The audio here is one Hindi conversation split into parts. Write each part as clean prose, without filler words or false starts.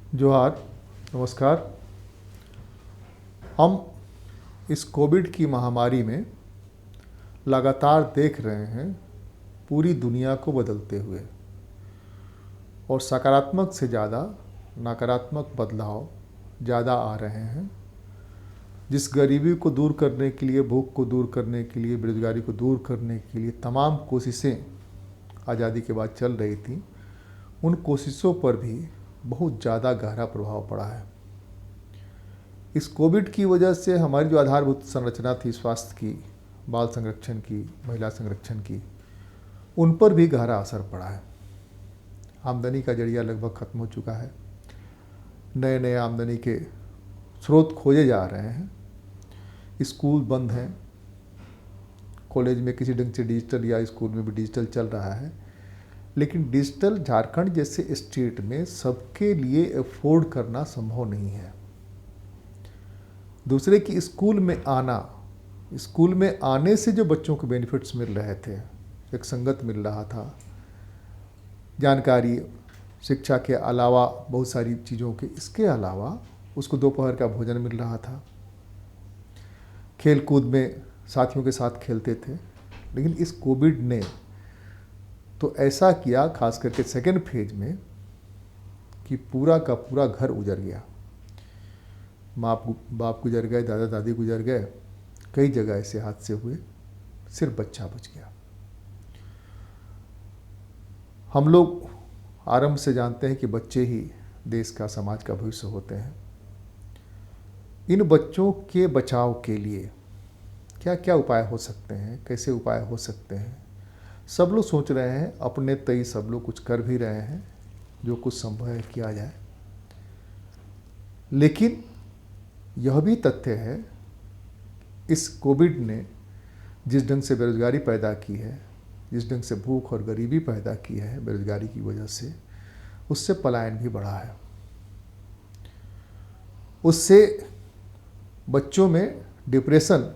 जोहार, नमस्कार। हम इस कोविड की महामारी में लगातार देख रहे हैं पूरी दुनिया को बदलते हुए, और सकारात्मक से ज़्यादा नकारात्मक बदलाव ज़्यादा आ रहे हैं। जिस गरीबी को दूर करने के लिए, भूख को दूर करने के लिए, बेरोजगारी को दूर करने के लिए तमाम कोशिशें आज़ादी के बाद चल रही थी, उन कोशिशों पर भी बहुत ज़्यादा गहरा प्रभाव पड़ा है। इस कोविड की वजह से हमारी जो आधारभूत संरचना थी स्वास्थ्य की, बाल संरक्षण की, महिला संरक्षण की, उन पर भी गहरा असर पड़ा है। आमदनी का जरिया लगभग ख़त्म हो चुका है। नए नए आमदनी के स्रोत खोजे जा रहे हैं। स्कूल बंद हैं, कॉलेज में किसी ढंग से डिजिटल, या स्कूल में भी डिजिटल चल रहा है, लेकिन डिजिटल झारखंड जैसे स्टेट में सबके लिए अफोर्ड करना संभव नहीं है। दूसरे की स्कूल में आने से जो बच्चों को बेनिफिट्स मिल रहे थे, एक संगत मिल रहा था, जानकारी, शिक्षा के अलावा बहुत सारी चीज़ों के, इसके अलावा उसको दोपहर का भोजन मिल रहा था, खेल कूद में साथियों के साथ खेलते थे। लेकिन इस कोविड ने तो ऐसा किया, खास करके सेकेंड फेज में, कि पूरा का पूरा घर उजड़ गया। माँ बाप गुजर गए, दादा दादी गुजर गए, कई जगह ऐसे हादसे हुए, सिर्फ बच्चा बच गया। हम लोग आरंभ से जानते हैं कि बच्चे ही देश का, समाज का भविष्य होते हैं। इन बच्चों के बचाव के लिए क्या क्या उपाय हो सकते हैं, कैसे उपाय हो सकते हैं, सब लोग सोच रहे हैं। अपने तय सब लोग कुछ कर भी रहे हैं, जो कुछ संभव है किया जाए। लेकिन यह भी तथ्य है, इस कोविड ने जिस ढंग से बेरोजगारी पैदा की है, जिस ढंग से भूख और गरीबी पैदा की है बेरोजगारी की वजह से, उससे पलायन भी बढ़ा है। उससे बच्चों में डिप्रेशन,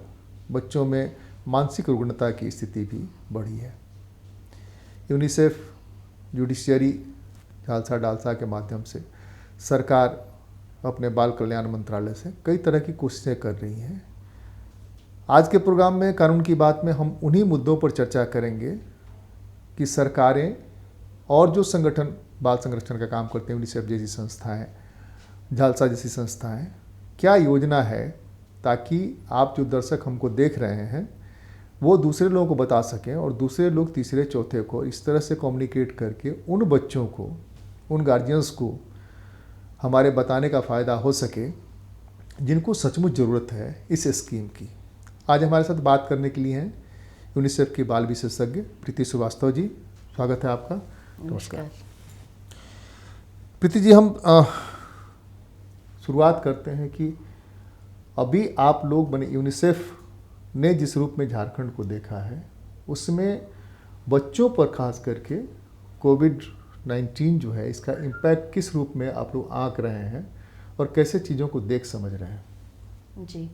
बच्चों में मानसिक रुग्णता की स्थिति भी बढ़ी है। यूनिसेफ, जुडिशियरी, झालसा डालसा के माध्यम से सरकार अपने बाल कल्याण मंत्रालय से कई तरह की कोशिशें कर रही हैं। आज के प्रोग्राम में कानून की बात में हम उन्हीं मुद्दों पर चर्चा करेंगे कि सरकारें और जो संगठन बाल संरक्षण का काम करते हैं, यूनिसेफ जैसी संस्थाएं, झालसा जैसी संस्थाएं, क्या योजना है ताकि आप जो दर्शक हमको देख रहे हैं वो दूसरे लोगों को बता सकें, और दूसरे लोग तीसरे चौथे को इस तरह से कम्युनिकेट करके उन बच्चों को, उन गार्जियंस को हमारे बताने का फ़ायदा हो सके जिनको सचमुच ज़रूरत है इस स्कीम की। आज हमारे साथ बात करने के लिए हैं यूनिसेफ की बाल विशेषज्ञ प्रीति श्रीवास्तव जी। स्वागत है आपका। नमस्कार प्रीति जी। हम शुरुआत करते हैं कि अभी आप लोग बने, यूनिसेफ ने जिस रूप में झारखंड को देखा है, उसमें बच्चों पर खास करके कोविड-19 जो है, इसका इम्पैक्ट किस रूप में आप लोग आंक रहे हैं और कैसे चीज़ों को देख समझ रहे हैं? जी,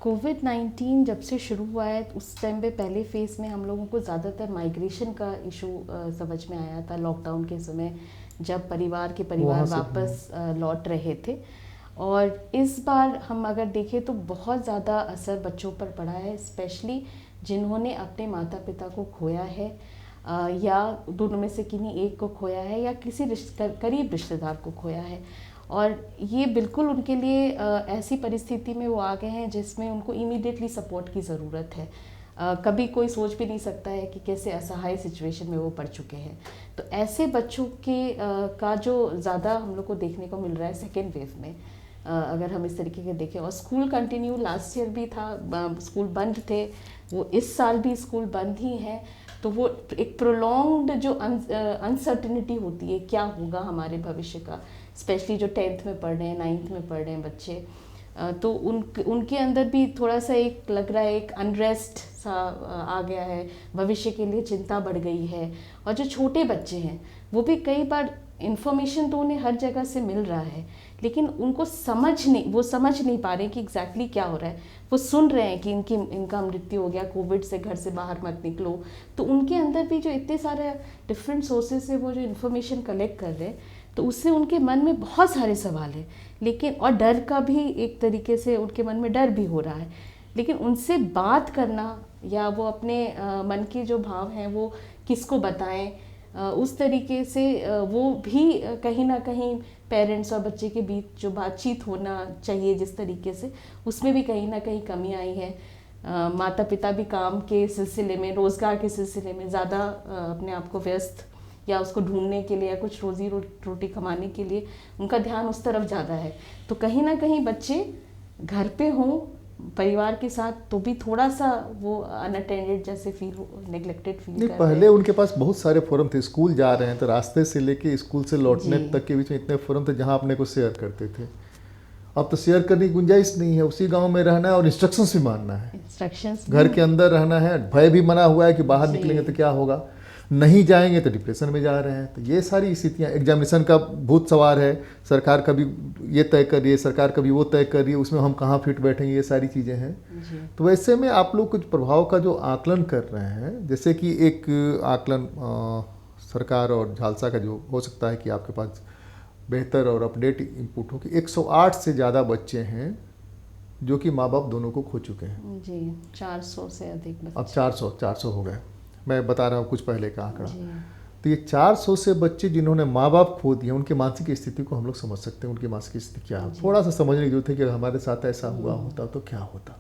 कोविड-19 जब से शुरू हुआ है उस टाइम पे पहले फेज़ में हम लोगों को ज़्यादातर माइग्रेशन का इशू समझ में आया था। लॉकडाउन के समय जब परिवार वापस लौट रहे थे, और इस बार हम अगर देखें तो बहुत ज़्यादा असर बच्चों पर पड़ा है, स्पेशली जिन्होंने अपने माता पिता को खोया है, या दोनों में से किन्हीं एक को खोया है, या किसी करीब रिश्तेदार को खोया है। और ये बिल्कुल उनके लिए ऐसी परिस्थिति में वो आ गए हैं जिसमें उनको इमीडिएटली सपोर्ट की ज़रूरत है। कभी कोई सोच भी नहीं सकता है कि कैसे असहाय सिचुएशन में वो पड़ चुके हैं। तो ऐसे बच्चों के का जो ज़्यादा हम लोग को देखने को मिल रहा है सेकेंड वेव में, अगर हम इस तरीके के देखें। और स्कूल कंटिन्यू, लास्ट ईयर भी था, स्कूल बंद थे, वो इस साल भी स्कूल बंद ही हैं। तो वो एक प्रोलॉन्ग्ड जो अनसर्टिनिटी होती है, क्या होगा हमारे भविष्य का, स्पेशली जो 10th में पढ़ रहे हैं, 9th में पढ़ रहे हैं बच्चे, तो उनके अंदर भी थोड़ा सा एक लग रहा है, एक अनरेस्ट सा आ गया है, भविष्य के लिए चिंता बढ़ गई है। और जो छोटे बच्चे हैं वो भी कई बार इन्फॉर्मेशन तो उन्हें हर जगह से मिल रहा है, लेकिन उनको समझ नहीं पा रहे कि एग्जैक्टली क्या हो रहा है। वो सुन रहे हैं कि इनका मृत्यु हो गया, कोविड से घर से बाहर मत निकलो, तो उनके अंदर भी जो इतने सारे डिफरेंट सोर्सेज से वो जो इन्फॉर्मेशन कलेक्ट कर रहे हैं, तो उससे उनके मन में बहुत सारे सवाल हैं, लेकिन और डर का भी एक तरीके से उनके मन में डर भी हो रहा है, लेकिन उनसे बात करना या वो अपने मन के जो भाव हैं वो किसको बताएं, उस तरीके से वो भी कहीं ना कहीं पेरेंट्स और बच्चे के बीच जो बातचीत होना चाहिए जिस तरीके से, उसमें भी कहीं ना कहीं कमी आई है। माता पिता भी काम के सिलसिले में, रोज़गार के सिलसिले में ज़्यादा अपने आप को व्यस्त, या उसको ढूंढने के लिए या कुछ रोजी रोटी कमाने के लिए उनका ध्यान उस तरफ ज़्यादा है। तो कहीं ना कहीं बच्चे घर पे हों परिवार के साथ तो भी थोड़ा सा वो अनअटेंडेड जैसे फील, नेग्लेक्टेड फील नहीं, कर पहले रहे हैं। उनके पास बहुत सारे फोरम थे, स्कूल जा रहे हैं तो रास्ते से लेके स्कूल से लौटने जी। तक के बीच में इतने फोरम थे जहां अपने को शेयर करते थे। अब तो शेयर करने की गुंजाइश नहीं है, उसी गांव में रहना है और इंस्ट्रक्शंस भी मानना है, इंस्ट्रक्शंस घर के अंदर रहना है, भय भी मना हुआ है कि बाहर जी। निकलेंगे तो क्या होगा, नहीं जाएंगे तो डिप्रेशन में जा रहे हैं। तो ये सारी स्थितियाँ, एग्जामिनेशन का भूत सवार है, सरकार कभी ये तय कर रही है, सरकार कभी वो तय कर रही है, उसमें हम कहाँ फिट बैठेंगे, ये सारी चीज़ें हैं। तो वैसे में आप लोग कुछ प्रभाव का जो आकलन कर रहे हैं, जैसे कि एक आकलन सरकार और झालसा का जो हो सकता है कि आपके पास बेहतर और अपडेट इनपुट हो कि 108 से ज़्यादा बच्चे हैं जो कि माँ बाप दोनों को खो चुके हैं जी, 400 से अधिक बच्चे। अब 400 हो गए, मैं बता रहा हूँ कुछ पहले का आंकड़ा। जी। तो ये 400 से बच्चे जिन्होंने माँ बाप खो दिए, उनकी मानसिक स्थिति को हम लोग समझ सकते हैं, उनकी मानसिक स्थिति क्या है, थोड़ा सा समझने की जरूरत है कि अगर हमारे साथ ऐसा हुआ होता तो क्या होता।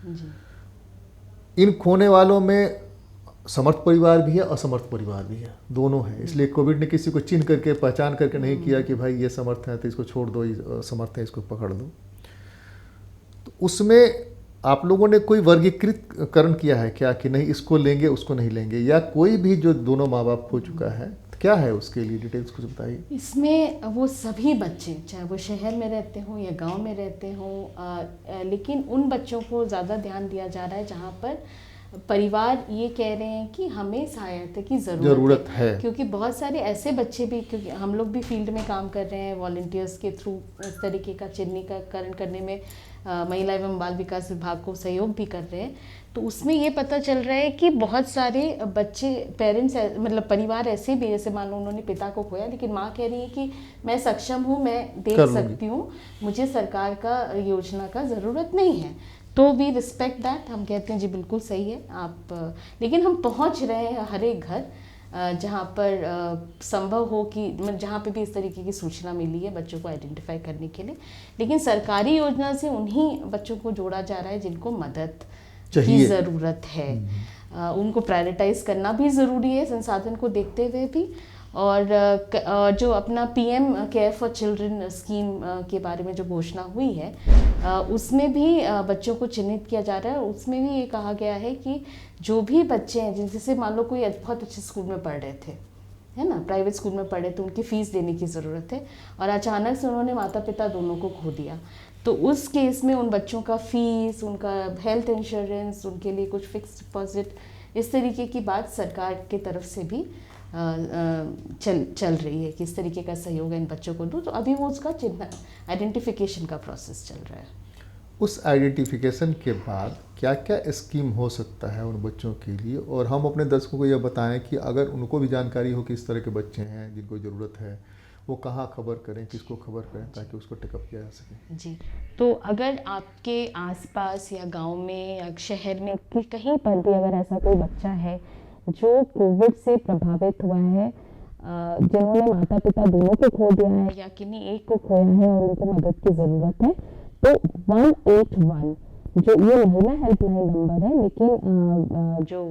जी। इन खोने वालों में समर्थ परिवार भी है, असमर्थ परिवार भी है, दोनों है। इसलिए कोविड ने किसी को चिन्ह करके पहचान करके नहीं किया कि भाई ये समर्थ है तो इसको छोड़ दो, ये असमर्थ है इसको पकड़ लो। तो उसमें आप लोगों ने कोई वर्गीकृतकरण किया है क्या कि नहीं इसको लेंगे उसको नहीं लेंगे, या कोई भी जो दोनों माँ बाप खो चुका है क्या है उसके लिए डिटेल्स कुछ बताइए। इसमें वो सभी बच्चे, चाहे वो शहर में रहते हों या गांव में रहते हों, लेकिन उन बच्चों को ज़्यादा ध्यान दिया जा रहा है जहाँ पर परिवार ये कह रहे हैं कि हमें सहायता की ज़रूरत है। क्योंकि बहुत सारे ऐसे बच्चे भी, क्योंकि हम लोग भी फील्ड में काम कर रहे हैं वॉलंटियर्स के थ्रू, इस तरीके का चिन्हीकरण करने में महिला एवं बाल विकास विभाग को सहयोग भी कर रहे हैं। तो उसमें ये पता चल रहा है कि बहुत सारे बच्चे, पेरेंट्स मतलब परिवार ऐसे भी, जैसे मान लो उन्होंने पिता को खोया लेकिन माँ कह रही है कि मैं सक्षम हूँ, मैं देख सकती हूँ, मुझे सरकार का योजना का ज़रूरत नहीं है। तो वी रिस्पेक्ट दैट, हम कहते हैं जी बिल्कुल सही है आप, लेकिन हम पहुंच रहे हैं हर एक घर जहां पर संभव हो कि जहां पे भी इस तरीके की सूचना मिली है बच्चों को आइडेंटिफाई करने के लिए, लेकिन सरकारी योजना से उन्हीं बच्चों को जोड़ा जा रहा है जिनको मदद की ज़रूरत है। उनको प्रायोरिटाइज करना भी ज़रूरी है संसाधन को देखते हुए भी, और जो अपना PM care for children scheme के बारे में जो घोषणा हुई है उसमें भी बच्चों को चिन्हित किया जा रहा है। उसमें भी ये कहा गया है कि जो भी बच्चे हैं, जैसे मान लो कोई बहुत अच्छे स्कूल में पढ़ रहे थे, है ना, प्राइवेट स्कूल में पढ़े, तो उनकी फ़ीस देने की ज़रूरत है और अचानक से उन्होंने माता पिता दोनों को खो दिया, तो उस केस में उन बच्चों का फ़ीस, उनका हेल्थ इंश्योरेंस, उनके लिए कुछ फिक्स डिपॉजिट, इस तरीके की बात सरकार की तरफ से भी चल रही है कि इस तरीके का सहयोग इन बच्चों को दूँ। तो अभी वो उसका आइडेंटिफिकेशन का प्रोसेस चल रहा है। उस आइडेंटिफिकेशन के बाद क्या क्या स्कीम हो सकता है उन बच्चों के लिए, और हम अपने दर्शकों को यह बताएं कि अगर उनको भी जानकारी हो कि इस तरह के बच्चे हैं जिनको ज़रूरत है, वो कहाँ खबर करें, किसको खबर करें ताकि उसको टेकअप किया जा सके। जी, तो अगर आपके आसपास या गांव में या शहर में कहीं पर भी अगर ऐसा कोई बच्चा है जो कोविड से प्रभावित हुआ है, जिन्होंने माता पिता दोनों को खो दिया है या किन्हीं एक को खोया है और उनको मदद की ज़रूरत है, तो 181 जो ये महिला हेल्पलाइन नंबर है, लेकिन जो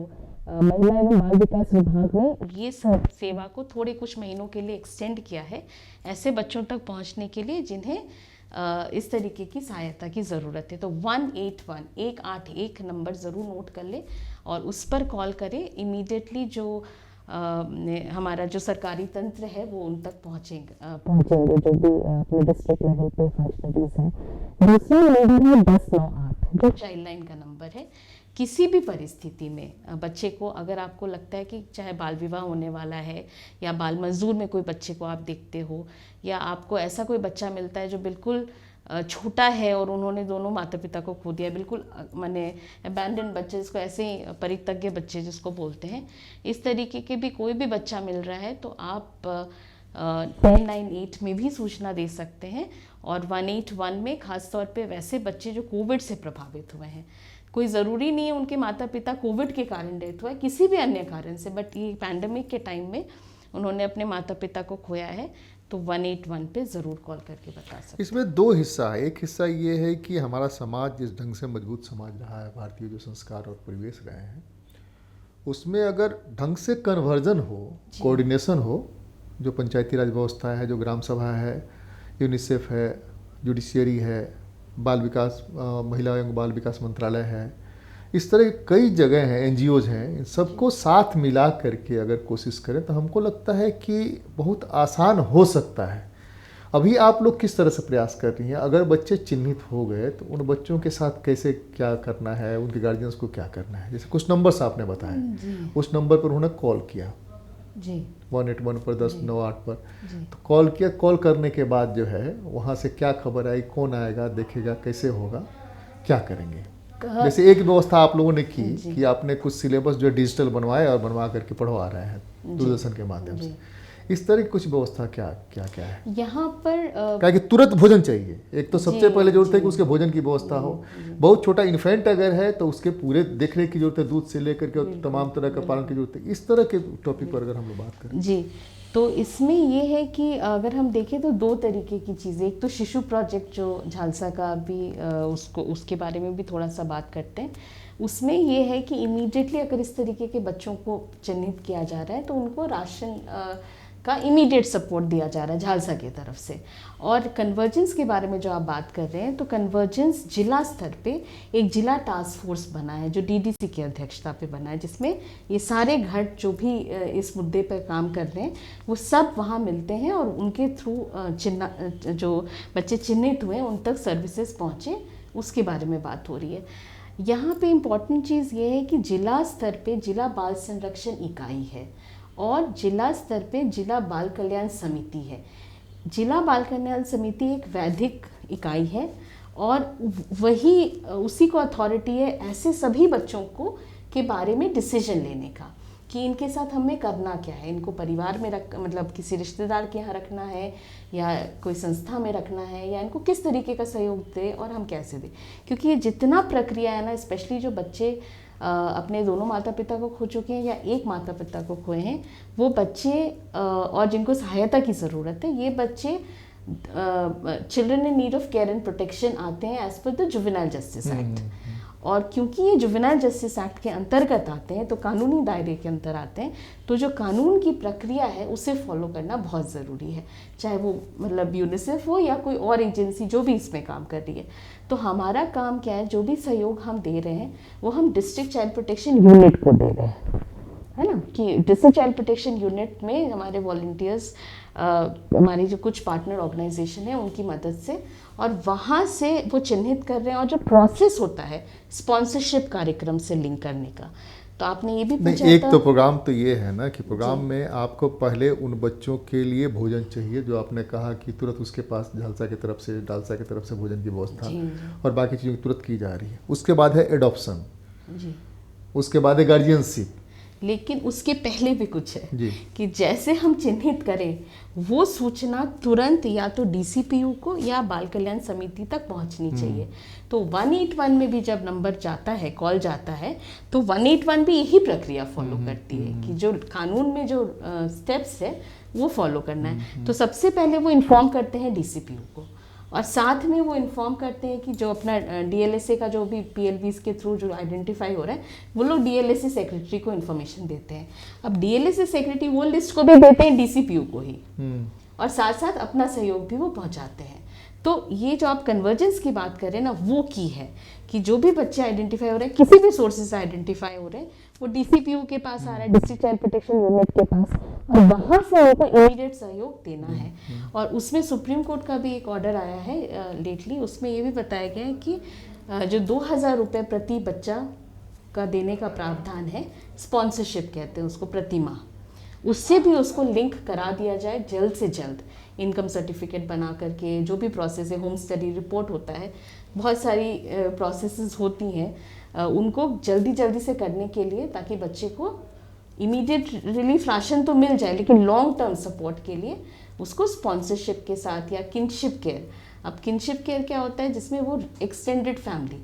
महिला एवं बाल विकास विभाग ने ये सेवा को थोड़े कुछ महीनों के लिए एक्सटेंड किया है ऐसे बच्चों तक पहुंचने के लिए जिन्हें इस तरीके की सहायता की ज़रूरत है। तो 181 नंबर ज़रूर नोट कर ले और उस पर कॉल करें। इमीडिएटली जो हमारा जो सरकारी तंत्र है वो उन तक पहुँचेंगे जो भी अपने डिस्ट्रिक्ट लेवल पे फैसिलिटीज़ हैं। दूसरा नंबर है 1098 जो चाइल्ड लाइन का नंबर है। किसी भी परिस्थिति में बच्चे को, अगर आपको लगता है कि चाहे बाल विवाह होने वाला है या बाल मजदूर में कोई बच्चे को आप देखते हो, या आपको ऐसा कोई बच्चा मिलता है जो बिल्कुल छोटा है और उन्होंने दोनों माता पिता को खो दिया, बिल्कुल माने अबैंडन बच्चे, जिसको ऐसे ही परित्यज्य बच्चे जिसको बोलते हैं, इस तरीके के भी कोई भी बच्चा मिल रहा है तो आप 1098 में भी सूचना दे सकते हैं। और 181 में खास तौर पे वैसे बच्चे जो कोविड से प्रभावित हुए हैं, कोई ज़रूरी नहीं है उनके माता पिता कोविड के कारण डेथ हुआ है, किसी भी अन्य कारण से, बट ये पैंडमिक के टाइम में उन्होंने अपने माता पिता को खोया है, तो 181 पे ज़रूर कॉल करके बता सकते हैं। इसमें दो हिस्सा है। एक हिस्सा ये है कि हमारा समाज जिस ढंग से मजबूत समाज रहा है, भारतीय जो संस्कार और परिवेश रहे हैं, उसमें अगर ढंग से कन्वर्जन हो, कोऑर्डिनेशन हो, जो पंचायती राज व्यवस्था है, जो ग्राम सभा है, यूनिसेफ है, जुडिशियरी है, बाल विकास महिला एवं बाल विकास मंत्रालय है, इस तरह कई जगह हैं, एनजीओज हैं, इन सबको साथ मिला करके अगर कोशिश करें तो हमको लगता है कि बहुत आसान हो सकता है। अभी आप लोग किस तरह से प्रयास कर रही हैं? अगर बच्चे चिन्हित हो गए तो उन बच्चों के साथ कैसे क्या करना है, उनके गार्जियंस को क्या करना है? जैसे कुछ नंबर्स आपने बताए, उस नंबर पर उन्होंने कॉल किया जी 181 पर 1098 पर, तो कॉल किया, कॉल करने के बाद जो है वहाँ से क्या खबर आई, कौन आएगा, देखेगा, कैसे होगा, क्या करेंगे? जैसे एक व्यवस्था आप लोगों ने की कि आपने कुछ सिलेबस जो डिजिटल बनवाए और बनवा करके पढ़वा रहे हैं दूरदर्शन के माध्यम से, इस तरह की कुछ व्यवस्था क्या क्या क्या है यहाँ पर? क्या कि तुरंत भोजन चाहिए, एक तो सबसे पहले जरूरत है कि उसके भोजन की व्यवस्था हो। बहुत छोटा इन्फेंट अगर है तो उसके पूरे देखरेख की जरूरत है, दूध से लेकर के तमाम तरह का पालन की जरूरत है। इस तरह के टॉपिक पर अगर हम लोग बात करें जी, तो इसमें ये है कि अगर हम देखें तो दो तरीके की चीज़ें, एक तो शिशु प्रोजेक्ट जो झालसा का भी उसके बारे में भी थोड़ा सा बात करते हैं। उसमें ये है कि इमीडिएटली अगर इस तरीके के बच्चों को चिन्हित किया जा रहा है तो उनको राशन का इमीडिएट सपोर्ट दिया जा रहा है झालसा की तरफ से। और कन्वर्जेंस के बारे में जो आप बात कर रहे हैं, तो कन्वर्जेंस जिला स्तर पे एक जिला टास्क फोर्स बना है जो डीडीसी की अध्यक्षता पे बना है, जिसमें ये सारे घट जो भी इस मुद्दे पर काम कर रहे हैं वो सब वहाँ मिलते हैं और उनके थ्रू जो बच्चे चिन्हित हुए उन तक सर्विसेज पहुँचे, उसके बारे में बात हो रही है। यहाँ पे इम्पॉर्टेंट चीज़ ये है कि जिला स्तर पे जिला बाल संरक्षण इकाई है और जिला स्तर पे जिला बाल कल्याण समिति है। जिला बाल कल्याण समिति एक वैधिक इकाई है और वही उसी को अथॉरिटी है ऐसे सभी बच्चों को के बारे में डिसीजन लेने का कि इनके साथ हमें करना क्या है, इनको परिवार में मतलब किसी रिश्तेदार के यहाँ रखना है या कोई संस्था में रखना है, या इनको किस तरीके का सहयोग दें और हम कैसे दें। क्योंकि ये जितना प्रक्रिया है ना, स्पेशली जो बच्चे अपने दोनों माता पिता को खो चुके हैं या एक माता पिता को खोए हैं, वो बच्चे और जिनको सहायता की ज़रूरत है, ये बच्चे children in need of care and protection आते हैं as per the juvenile justice act. और क्योंकि ये जुवेनाइल जस्टिस एक्ट के अंतर्गत आते हैं तो कानूनी दायरे के अंदर आते हैं, तो जो कानून की प्रक्रिया है उसे फॉलो करना बहुत ज़रूरी है, चाहे वो मतलब यूनिसेफ हो या कोई और एजेंसी जो भी इसमें काम कर रही है। तो हमारा काम क्या है, जो भी सहयोग हम दे रहे हैं वो हम डिस्ट्रिक्ट चाइल्ड प्रोटेक्शन यूनिट को दे रहे हैं, है ना, कि डिस्ट्रिक्ट चाइल्ड प्रोटेक्शन यूनिट में हमारे वॉलंटियर्स, हमारी जो कुछ पार्टनर ऑर्गेनाइजेशन है उनकी मदद से, और वहाँ से वो चिन्हित कर रहे हैं। और जो प्रोसेस होता है स्पॉन्सरशिप कार्यक्रम से लिंक करने का, तो आपने ये भी पूछा एक तो प्रोग्राम तो ये है ना कि प्रोग्राम में आपको पहले उन बच्चों के लिए भोजन चाहिए, जो आपने कहा कि तुरंत उसके पास झालसा की तरफ से, डालसा की तरफ से भोजन की व्यवस्था और बाकी चीज़ों की तुरंत की जा रही है। उसके बाद है एडॉप्शन, उसके बाद है गार्जियनशिप। लेकिन उसके पहले भी कुछ है कि जैसे हम चिन्हित करें वो सूचना तुरंत या तो डीसीपीयू को या बाल कल्याण समिति तक पहुंचनी चाहिए। तो 181 में भी जब नंबर जाता है, कॉल जाता है, तो 181 भी यही प्रक्रिया फॉलो करती है कि जो कानून में जो स्टेप्स है वो फॉलो करना है। तो सबसे पहले वो इन्फॉर्म करते हैं डीसीपीयू को, और साथ में वो इन्फॉर्म करते हैं कि जो अपना डीएलएसए का जो भी पीएलबीज के थ्रू जो आइडेंटिफाई हो रहा है, वो लोग डीएलएसए सेक्रेटरी को इन्फॉर्मेशन देते हैं। अब डीएलएसए सेक्रेटरी वो लिस्ट को भी देते हैं डीसीपीयू को ही, और साथ साथ अपना सहयोग भी वो पहुंचाते हैं। तो ये जो आप कन्वर्जेंस की बात कर रहे हैं ना, वो की है कि जो भी बच्चे आइडेंटिफाई हो रहे हैं, किसी भी सोर्सेज से आइडेंटिफाई हो रहे हैं, वो डीसीपीयू के पास आ रहा है, डिस्ट्रिक्ट चाइल्ड प्रोटेक्शन यूनिट के पास, और वहाँ से उनको इमीडिएट सहयोग देना है। और उसमें सुप्रीम कोर्ट का भी एक ऑर्डर आया है लेटली, उसमें ये भी बताया गया है कि जो 2000 रुपये प्रति बच्चा का देने का प्रावधान है, स्पॉन्सरशिप कहते हैं उसको, प्रति माह, उससे भी उसको लिंक करा दिया जाए जल्द से जल्द। इनकम सर्टिफिकेट बना करके जो भी प्रोसेस है, होम स्टडी रिपोर्ट होता है, बहुत सारी प्रोसेसेस होती हैं, उनको जल्दी जल्दी से करने के लिए, ताकि बच्चे को इमीडिएट रिलीफ राशन तो मिल जाए, लेकिन लॉन्ग टर्म सपोर्ट के लिए उसको स्पॉन्सरशिप के साथ या किनशिप केयर। अब किनशिप केयर क्या होता है, जिसमें वो एक्सटेंडेड फैमिली,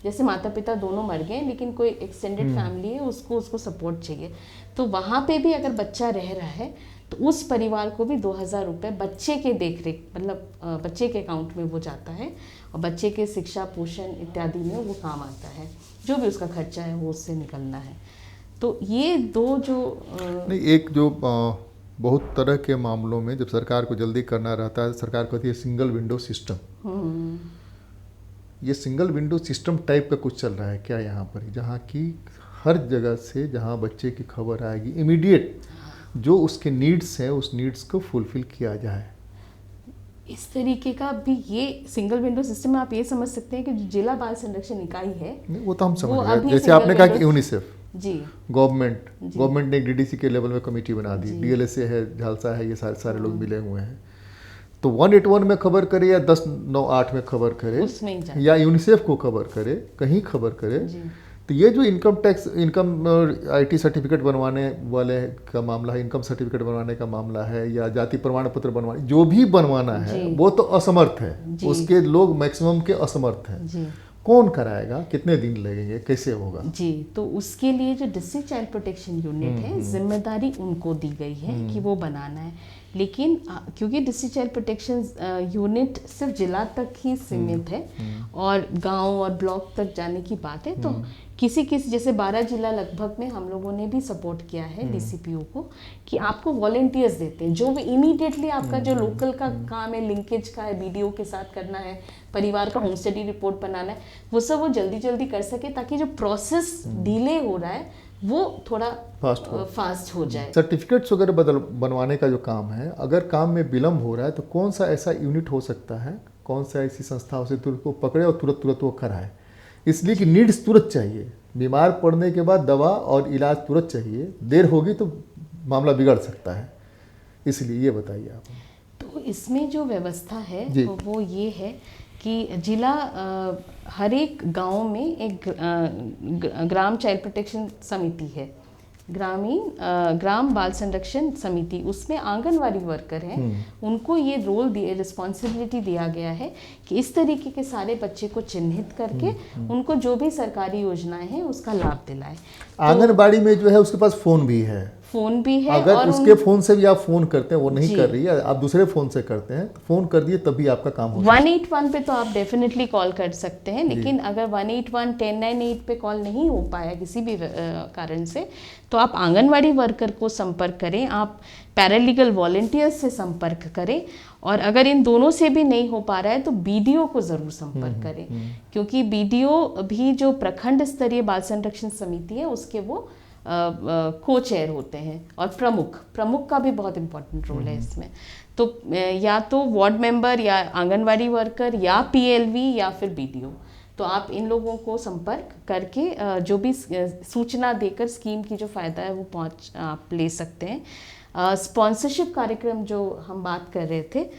जैसे माता पिता दोनों मर गए लेकिन कोई एक्सटेंडेड फैमिली है, उसको सपोर्ट चाहिए, तो वहाँ पे भी अगर बच्चा रह रहा है तो उस परिवार को भी 2,000 रुपये बच्चे के देख रेख, मतलब बच्चे के अकाउंट में वो जाता है और बच्चे के शिक्षा पोषण इत्यादि में वो काम आता है, जो भी उसका खर्चा है वो उससे निकलना है। तो ये दो जो नहीं, एक जो बहुत तरह के मामलों में जब सरकार को जल्दी करना रहता है, सरकार कहती है सिंगल विंडो सिस्टम। ये सिंगल विंडो सिस्टम टाइप का कुछ चल रहा है क्या यहाँ पर, जहाँ की हर जगह से जहाँ बच्चे की खबर आएगी इमीडिएट जो उसके नीड्स हैं उस नीड्स को फुलफिल किया जाए। इस तरीके का भी ये सिंगल विंडो सिस्टम में आप ये समझ सकते हैं कि जो जिला बाल संरक्षण इकाई है वो तो हम समझ गए, जैसे आपने कहा कि यूनिसेफ जी गवर्नमेंट ने एक डीडीसी के लेवल में कमेटी बना दी, डीएलएसए है, झालसा है, ये सारे लोग मिले हुए हैं, तो 181 में खबर करे या 1098 में खबर करे या यूनिसेफ को खबर करे, कहीं खबर करे, तो ये जो इनकम आईटी सर्टिफिकेट बनवाने वाले का मामला है, इनकम सर्टिफिकेट बनवाने का मामला है या जाति प्रमाण पत्र बनवाने, जो भी बनवाना है वो तो असमर्थ है, उसके लोग मैक्सिमम के असमर्थ हैं। कौन कराएगा, कितने दिन लगेंगे, कैसे होगा? जी, तो उसके लिए जो डिस्ट्रिक्ट चाइल्ड प्रोटेक्शन यूनिट है, जिम्मेदारी उनको दी गई है कि वो बनाना है, लेकिन क्योंकि डिस्ट्रिक्ट चाइल्ड प्रोटेक्शन यूनिट सिर्फ जिला तक ही सीमित है और गांव और ब्लॉक तक जाने की बात है, तो किसी जैसे 12 जिला लगभग में हम लोगों ने भी सपोर्ट किया है डीसीपीओ को कि आपको वॉलंटियर्स देते हैं, जो भी इमीडिएटली आपका जो लोकल का काम है, लिंकेज का है, बीडीओ के साथ करना है, परिवार का होम स्टडी रिपोर्ट बनाना है, वो सब वो जल्दी कर सके, ताकि जो प्रोसेस डिले हो रहा है वो थोड़ा फास्ट हो जाए। सर्टिफिकेट्स वगैरह बनवाने का जो काम है, अगर काम में विलम्ब हो रहा है तो कौन सा ऐसा यूनिट हो सकता है, कौन सा ऐसी संस्था उसे तुरंत को पकड़े और तुरंत वो कराए, इसलिए कि नीड्स तुरंत चाहिए, बीमार पड़ने के बाद दवा और इलाज तुरंत चाहिए, देर होगी तो मामला बिगड़ सकता है, इसलिए ये बताइए आप। तो इसमें जो व्यवस्था है वो ये है कि जिला हर एक गांव में एक ग्राम चाइल्ड प्रोटेक्शन समिति है, ग्राम बाल संरक्षण समिति, उसमें आंगनवाड़ी वर्कर हैं, उनको ये रोल रिस्पॉन्सिबिलिटी दिया गया है कि इस तरीके के सारे बच्चे को चिन्हित करके उनको जो भी सरकारी योजनाएं हैं उसका लाभ दिलाए। आंगनबाड़ी में जो है उसके पास फोन भी है, अगर और उसके फोन से भी आप फोन करते हैं, वो नहीं कर रही है, आप दूसरे फोन से करते हैं, तो फोन कर दिए तभी आपका काम होगा। 181 पे तो आप डेफिनेटली कॉल कर सकते हैं, लेकिन अगर 181 1098 पे कॉल नहीं हो पाया किसी भी कारण से, तो आप आंगनवाड़ी वर्कर को संपर्क करें, आप पैरालीगल वॉलंटियर्स से संपर्क करें, और अगर इन दोनों से भी नहीं हो पा रहा है तो बीडीओ को ज़रूर संपर्क करें, क्योंकि बीडीओ भी जो प्रखंड स्तरीय बाल संरक्षण समिति है उसके वो को चेयर होते हैं, और प्रमुख का भी बहुत इम्पोर्टेंट रोल है इसमें। तो या तो वार्ड मेंबर या आंगनवाड़ी वर्कर या पीएलवी या फिर बीडीओ, तो आप इन लोगों को संपर्क करके जो भी सूचना देकर स्कीम की जो फ़ायदा है वो आप ले सकते हैं। स्पॉन्सरशिप कार्यक्रम जो हम बात कर रहे थे,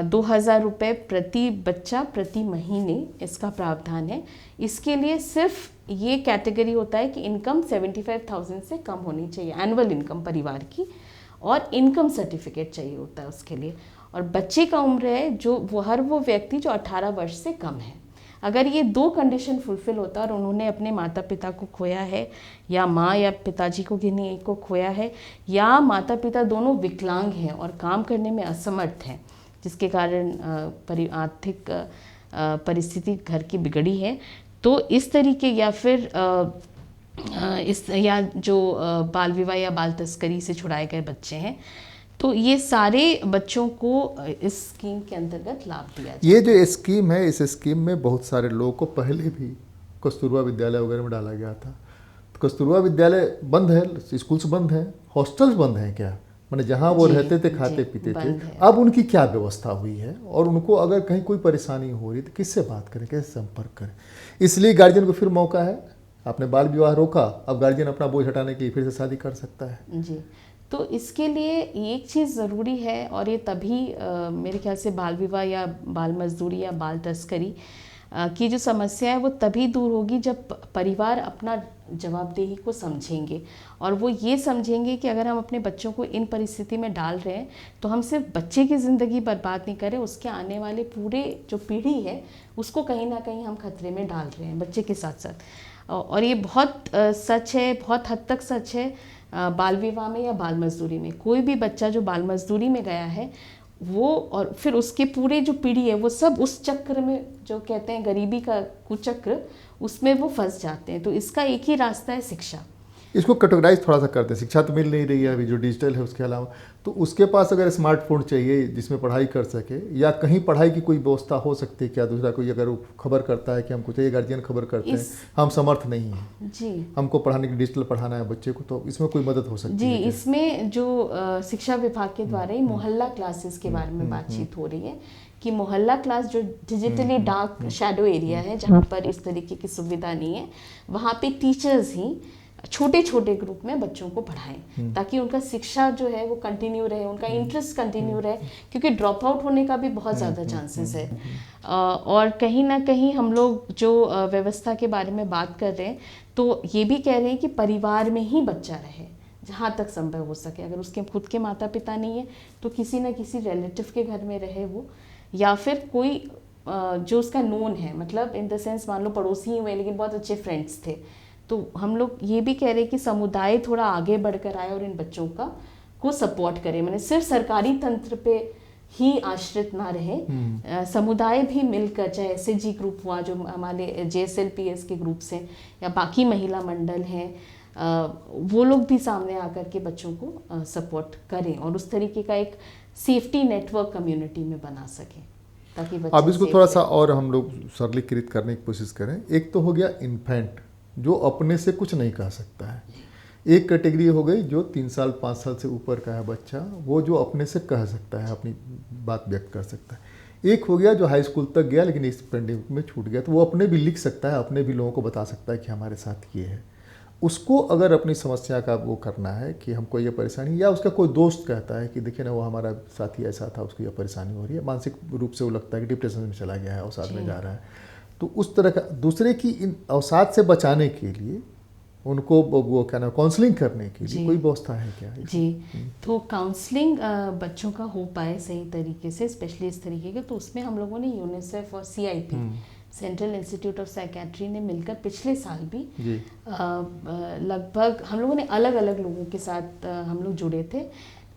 2,000 रुपये प्रति बच्चा प्रति महीने इसका प्रावधान है। इसके लिए सिर्फ ये कैटेगरी होता है कि इनकम 75,000 से कम होनी चाहिए, एनुअल इनकम परिवार की, और इनकम सर्टिफिकेट चाहिए होता है उसके लिए, और बच्चे का उम्र है जो वो व्यक्ति जो 18 वर्ष से कम है। अगर ये 2 कंडीशन फुलफिल होता है और उन्होंने अपने माता पिता को खोया है, या माँ या पिताजी को किन्हीं एक को खोया है, या माता पिता दोनों विकलांग हैं और काम करने में असमर्थ हैं, जिसके कारण आर्थिक परिस्थिति घर की बिगड़ी है, तो इस तरीके, या फिर या जो बाल विवाह या बाल तस्करी से छुड़ाए गए बच्चे हैं, तो ये सारे बच्चों को इस स्कीम के अंतर्गत लाभ दिया जाए। ये जो स्कीम है, इस स्कीम में बहुत सारे लोगों को पहले भी कस्तूरबा विद्यालय वगैरह में डाला गया था, तो कस्तूरबा विद्यालय बंद है, स्कूल्स बंद हैं, हॉस्टल्स बंद हैं क्या, मैंने जहाँ वो रहते थे, खाते पीते थे, अब उनकी क्या व्यवस्था हुई है, और उनको अगर कहीं कोई परेशानी हो रही तो किससे बात करें, कैसे संपर्क करें? इसलिए गार्जियन को फिर मौका है, आपने बाल विवाह रोका, अब गार्जियन अपना बोझ हटाने के लिए फिर से शादी कर सकता है। जी, तो इसके लिए एक चीज़ ज़रूरी है, और ये तभी मेरे ख्याल से बाल विवाह या बाल मजदूरी या बाल तस्करी की जो समस्या है वो तभी दूर होगी जब परिवार अपना जवाबदेही को समझेंगे और वो ये समझेंगे कि अगर हम अपने बच्चों को इन परिस्थिति में डाल रहे हैं तो हम सिर्फ बच्चे की ज़िंदगी बर्बाद नहीं करें, उसके आने वाले पूरे जो पीढ़ी है उसको कहीं ना कहीं हम खतरे में डाल रहे हैं बच्चे के साथ साथ। और ये बहुत सच है, बहुत हद तक सच है बाल विवाह में या बाल मजदूरी में। कोई भी बच्चा जो बाल मजदूरी में गया है वो और फिर उसके पूरे जो पीढ़ी है वो सब उस चक्र में, जो कहते हैं गरीबी का कुचक्र, उसमें वो फंस जाते हैं। तो इसका एक ही रास्ता है शिक्षा। इसको कैटेगराइज थोड़ा सा करते हैं, शिक्षा तो मिल नहीं रही है अभी जो डिजिटल है उसके अलावा, तो उसके पास अगर स्मार्टफोन चाहिए जिसमें पढ़ाई कर सके, या कहीं पढ़ाई की कोई व्यवस्था हो सकती है क्या? दूसरा कोई अगर वो खबर करता है कि हमको चाहिए, गार्जियन खबर करते हैं हम समर्थ नहीं हैं जी, हमको पढ़ाने की, डिजिटल पढ़ाना है बच्चे को, तो इसमें कोई मदद हो सकती है जी? इसमें जो शिक्षा विभाग के द्वारा ही मोहल्ला क्लासेस के बारे में बातचीत हो रही है कि मोहल्ला क्लास जो डिजिटली डार्क शैडो एरिया है जहाँ पर इस तरीके की सुविधा नहीं है, वहाँ पे टीचर्स ही छोटे छोटे ग्रुप में बच्चों को पढ़ाएं ताकि उनका शिक्षा जो है वो कंटिन्यू रहे, उनका इंटरेस्ट कंटिन्यू रहे, क्योंकि ड्रॉप आउट होने का भी बहुत ज़्यादा चांसेस है। और कहीं ना कहीं हम लोग जो व्यवस्था के बारे में बात कर रहे हैं तो ये भी कह रहे हैं कि परिवार में ही बच्चा रहे जहाँ तक संभव हो सके। अगर उसके खुद के माता पिता नहीं है तो किसी न किसी रिलेटिव के घर में रहे वो, या फिर कोई जो उसका नोन है, मतलब इन द सेंस मान लो पड़ोसी ही हुए लेकिन बहुत अच्छे फ्रेंड्स थे, तो हम लोग ये भी कह रहे हैं कि समुदाय थोड़ा आगे बढ़कर आए और इन बच्चों को सपोर्ट करे। मैंने सिर्फ सरकारी तंत्र पे ही आश्रित ना रहे, समुदाय भी मिलकर, चाहे एसएचजी ग्रुप हुआ जो हमारे JSLPS के ग्रुप्स हैं या बाकी महिला मंडल हैं, वो लोग भी सामने आकर के बच्चों को सपोर्ट करें और उस तरीके का एक सेफ्टी नेटवर्क कम्युनिटी में बना सकें ताकि बच्चे। अब इसको थोड़ा सा और हम लोग सरलीकृत करने की कोशिश करें। एक तो हो गया इन्फेंट जो अपने से कुछ नहीं कह सकता है, एक कैटेगरी हो गई जो 3 साल 5 साल से ऊपर का है बच्चा, वो जो अपने से कह सकता है, अपनी बात व्यक्त कर सकता है। एक हो गया जो हाई स्कूल तक गया लेकिन इस पेंडेमिक में छूट गया, तो वो अपने भी लिख सकता है, अपने भी लोगों को बता सकता है कि हमारे साथ ये है। उसको अगर अपनी समस्या का वो करना है कि हमको ये परेशानी, या उसका कोई दोस्त कहता है कि देखिए ना वो हमारा साथी ऐसा था, उसको ये परेशानी हो रही है, मानसिक रूप से वो लगता है कि डिप्रेशन में चला गया है, अवसाद में जा रहा है, तो उस तरह का दूसरे की इन अवसाद से बचाने के लिए उनको वो क्या ना काउंसलिंग करने के लिए कोई व्यवस्था है क्या? जी, तो काउंसलिंग बच्चों का हो पाए सही तरीके से, स्पेशली इस तरीके के, तो उसमें हम लोगों ने यूनिसेफ और CIP central institute of psychiatry ने मिलकर पिछले साल भी लगभग हम लोगों ने अलग अलग लोगों के साथ हम लोग जुड़े थे,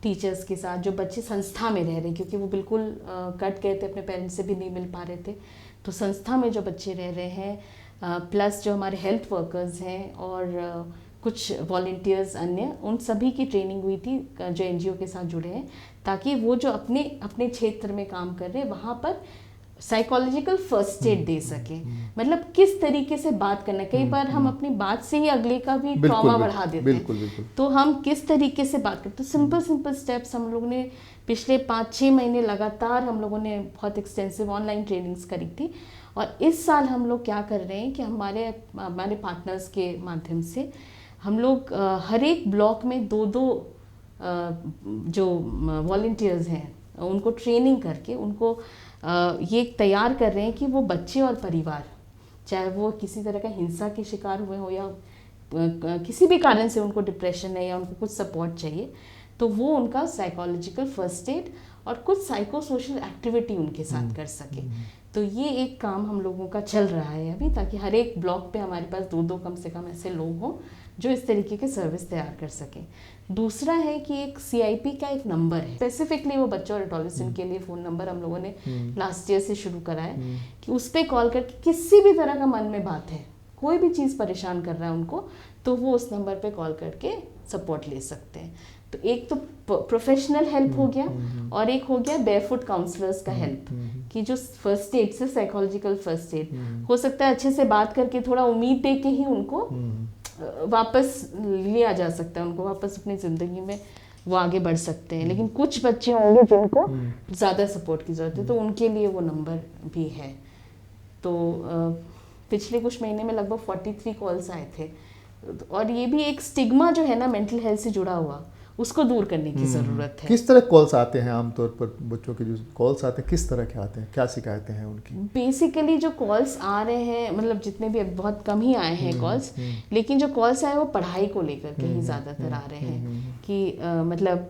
टीचर्स के साथ जो बच्चे संस्था में रह रहे, क्योंकि वो बिल्कुल कट गए थे, अपने पेरेंट्स से भी नहीं मिल पा रहे थे, तो संस्था में जो बच्चे रह रहे हैं, प्लस जो हमारे हेल्थ वर्कर्स हैं और कुछ वॉलंटियर्स अन्य, उन सभी की ट्रेनिंग हुई थी जो NGO के साथ जुड़े हैं, ताकि वो जो अपने अपने क्षेत्र में काम कर रहे हैं वहाँ पर साइकोलॉजिकल फर्स्ट एड दे सके। मतलब किस तरीके से बात करना, कई बार हम अपनी बात से ही अगले का भी ट्रॉमा बढ़ा देते हैं, तो हम किस तरीके से बात करते, तो सिंपल स्टेप्स हम लोगों ने पिछले 5-6 महीने लगातार हम लोगों ने बहुत एक्सटेंसिव ऑनलाइन ट्रेनिंग्स करी थी। और इस साल हम लोग क्या कर रहे हैं कि हमारे पार्टनर्स के माध्यम से हम लोग हर एक ब्लॉक में 2-2 जो वॉलंटियर्स हैं उनको ट्रेनिंग करके उनको ये तैयार कर रहे हैं कि वो बच्चे और परिवार, चाहे वो किसी तरह का हिंसा के शिकार हुए हो या किसी भी कारण से उनको डिप्रेशन है या उनको कुछ सपोर्ट चाहिए, तो वो उनका साइकोलॉजिकल फर्स्ट एड और कुछ साइको सोशल एक्टिविटी उनके साथ कर सके। तो ये एक काम हम लोगों का चल रहा है अभी, ताकि हर एक ब्लॉक पे हमारे पास 2-2 कम से कम ऐसे लोग हों जो इस तरीके के सर्विस तैयार कर सकें। दूसरा है कि एक CIP का एक नंबर है, स्पेसिफिकली वो बच्चों और एडोलेसेंट के लिए फ़ोन नंबर हम लोगों ने लास्ट ईयर से शुरू करा है कि उस पर कॉल करके किसी भी तरह का मन में बात है, कोई भी चीज़ परेशान कर रहा है उनको, तो वो उस नंबर पे कॉल करके सपोर्ट ले सकते हैं। तो एक तो प्रोफेशनल हेल्प हो गया और एक हो गया बेयरफुट काउंसलर्स का हेल्प, कि जो फर्स्ट एड से साइकोलॉजिकल फर्स्ट एड हो सकता है, अच्छे से बात करके थोड़ा उम्मीद दे के ही उनको वापस लिया जा सकता है, उनको वापस अपनी ज़िंदगी में वो आगे बढ़ सकते हैं। लेकिन कुछ बच्चे होंगे जिनको ज़्यादा सपोर्ट की ज़रूरत है, तो उनके लिए वो नंबर भी है। तो पिछले कुछ महीने में लगभग 43 कॉल्स आए थे। और ये भी एक स्टिग्मा जो है ना मेंटल हेल्थ से जुड़ा हुआ, उसको दूर करने की ज़रूरत है। किस तरह कॉल्स आते हैं आमतौर पर बच्चों के, जो कॉल्स आते हैं किस तरह के आते हैं, क्या शिकायतें हैं उनकी? बेसिकली जो कॉल्स आ रहे हैं, मतलब जितने भी, बहुत कम ही आए हैं कॉल्स, लेकिन जो कॉल्स आए वो पढ़ाई को लेकर के ही ज़्यादातर आ रहे हैं कि मतलब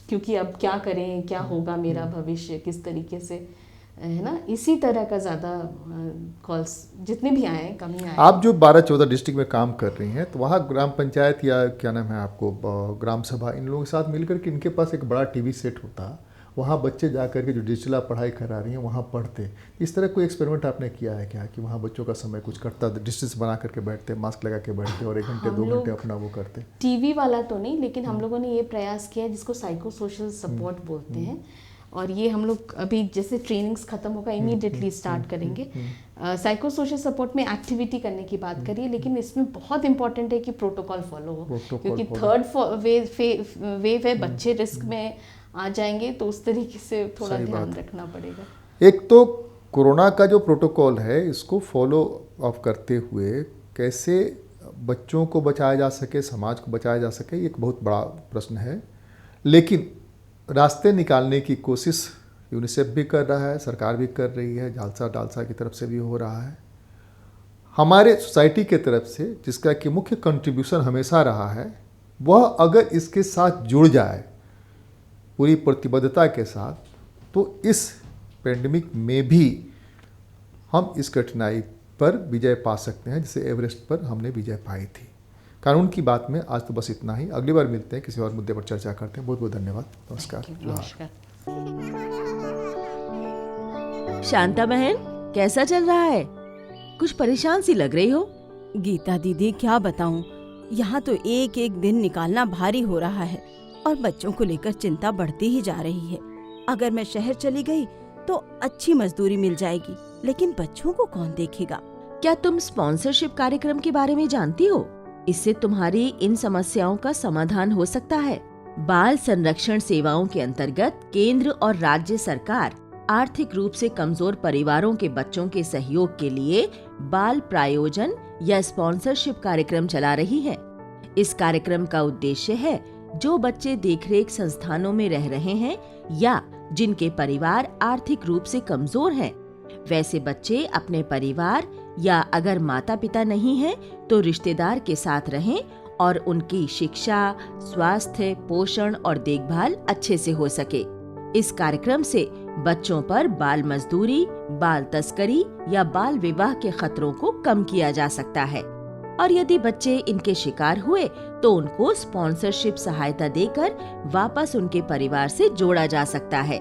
क्योंकि अब क्या करें, क्या होगा मेरा भविष्य, किस तरीके से, है ना, इसी तरह का ज़्यादा कॉल्स जितने भी आए हैं, कम ही आए। आप जो 12-14 डिस्ट्रिक्ट में काम कर रही हैं, तो वहाँ ग्राम पंचायत या क्या नाम है आपको, ग्राम सभा, इन लोगों के साथ मिलकर के इनके पास एक बड़ा टीवी सेट होता, वहाँ बच्चे जा कर के जो डिजिटल पढ़ाई करा रही हैं वहाँ पढ़ते, इस तरह कोई एक्सपेरिमेंट आपने किया है क्या कि वहाँ बच्चों का समय कुछ करता, डिस्टेंस बना करके बैठते, मास्क लगा के बैठते और 1 घंटे 2 घंटे अपना वो करते? टीवी वाला तो नहीं, लेकिन हम लोगों ने ये प्रयास किया जिसको साइको सोशल सपोर्ट बोलते हैं, और ये हम लोग अभी जैसे ट्रेनिंग्स खत्म होगा इमीडिएटली स्टार्ट करेंगे। साइको सोशल सपोर्ट में एक्टिविटी करने की बात करिए, लेकिन इसमें बहुत इंपॉर्टेंट है कि प्रोटोकॉल फॉलो हो, क्योंकि थर्ड वेव है, बच्चे रिस्क में आ जाएंगे, तो उस तरीके से थोड़ा ध्यान रखना पड़ेगा। एक तो कोरोना का जो प्रोटोकॉल है इसको फॉलो अप करते हुए कैसे बच्चों को बचाया जा सके, समाज को बचाया जा सके, एक बहुत बड़ा प्रश्न है, लेकिन रास्ते निकालने की कोशिश यूनिसेफ भी कर रहा है, सरकार भी कर रही है, डालसा की तरफ से भी हो रहा है, हमारे सोसाइटी के तरफ से जिसका कि मुख्य कंट्रीब्यूशन हमेशा रहा है, वह अगर इसके साथ जुड़ जाए पूरी प्रतिबद्धता के साथ, तो इस पेंडेमिक में भी हम इस कठिनाई पर विजय पा सकते हैं, जैसे एवरेस्ट पर हमने विजय पाई थी। कानून की बात में आज तो बस इतना ही, अगली बार मिलते हैं, किसी और मुद्दे पर चर्चा करते हैं। बहुत बहुत धन्यवाद, नमस्कार। शांता बहन, कैसा चल रहा है? कुछ परेशान सी लग रही हो। गीता दीदी, क्या बताऊं, यहाँ तो एक एक दिन निकालना भारी हो रहा है और बच्चों को लेकर चिंता बढ़ती ही जा रही है। अगर मैं शहर चली गई तो अच्छी मजदूरी मिल जाएगी, लेकिन बच्चों को कौन देखेगा? क्या तुम स्पॉन्सरशिप कार्यक्रम के बारे में जानती हो? इससे तुम्हारी इन समस्याओं का समाधान हो सकता है। बाल संरक्षण सेवाओं के अंतर्गत केंद्र और राज्य सरकार आर्थिक रूप से कमजोर परिवारों के बच्चों के सहयोग के लिए बाल प्रायोजन या स्पॉन्सरशिप कार्यक्रम चला रही है। इस कार्यक्रम का उद्देश्य है जो बच्चे देखरेख संस्थानों में रह रहे हैं या जिनके परिवार आर्थिक रूप से कमजोर हैं, वैसे बच्चे अपने परिवार या अगर माता पिता नहीं हैं तो रिश्तेदार के साथ रहें और उनकी शिक्षा, स्वास्थ्य, पोषण और देखभाल अच्छे से हो सके। इस कार्यक्रम से बच्चों पर बाल मजदूरी, बाल तस्करी या बाल विवाह के खतरों को कम किया जा सकता है, और यदि बच्चे इनके शिकार हुए तो उनको स्पॉन्सरशिप सहायता देकर वापस उनके परिवार से जोड़ा जा सकता है।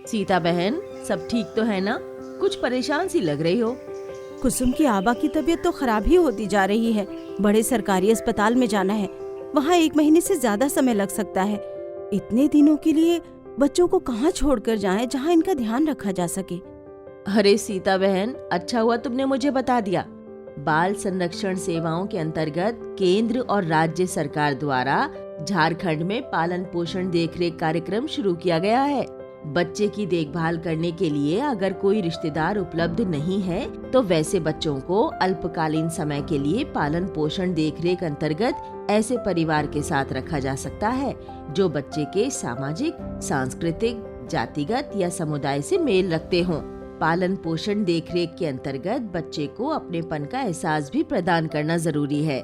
सीता बहन, सब ठीक तो है ना? कुछ परेशान सी लग रही हो। कुसुम की आबा की तबीयत तो खराब ही होती जा रही है। बड़े सरकारी अस्पताल में जाना है, वहाँ 1 महीने से ज्यादा समय लग सकता है। इतने दिनों के लिए बच्चों को कहाँ छोड़कर जाएं जहाँ इनका ध्यान रखा जा सके। अरे सीता बहन, अच्छा हुआ तुमने मुझे बता दिया। बाल संरक्षण सेवाओं के अंतर्गत केंद्र और राज्य सरकार द्वारा झारखंड में पालन पोषण देखरेख कार्यक्रम शुरू किया गया है। बच्चे की देखभाल करने के लिए अगर कोई रिश्तेदार उपलब्ध नहीं है तो वैसे बच्चों को अल्पकालीन समय के लिए पालन पोषण देखरेख अंतर्गत ऐसे परिवार के साथ रखा जा सकता है जो बच्चे के सामाजिक, सांस्कृतिक, जातिगत या समुदाय से मेल रखते हों। पालन पोषण देखरेख के अंतर्गत बच्चे को अपनेपन का एहसास भी प्रदान करना जरूरी है।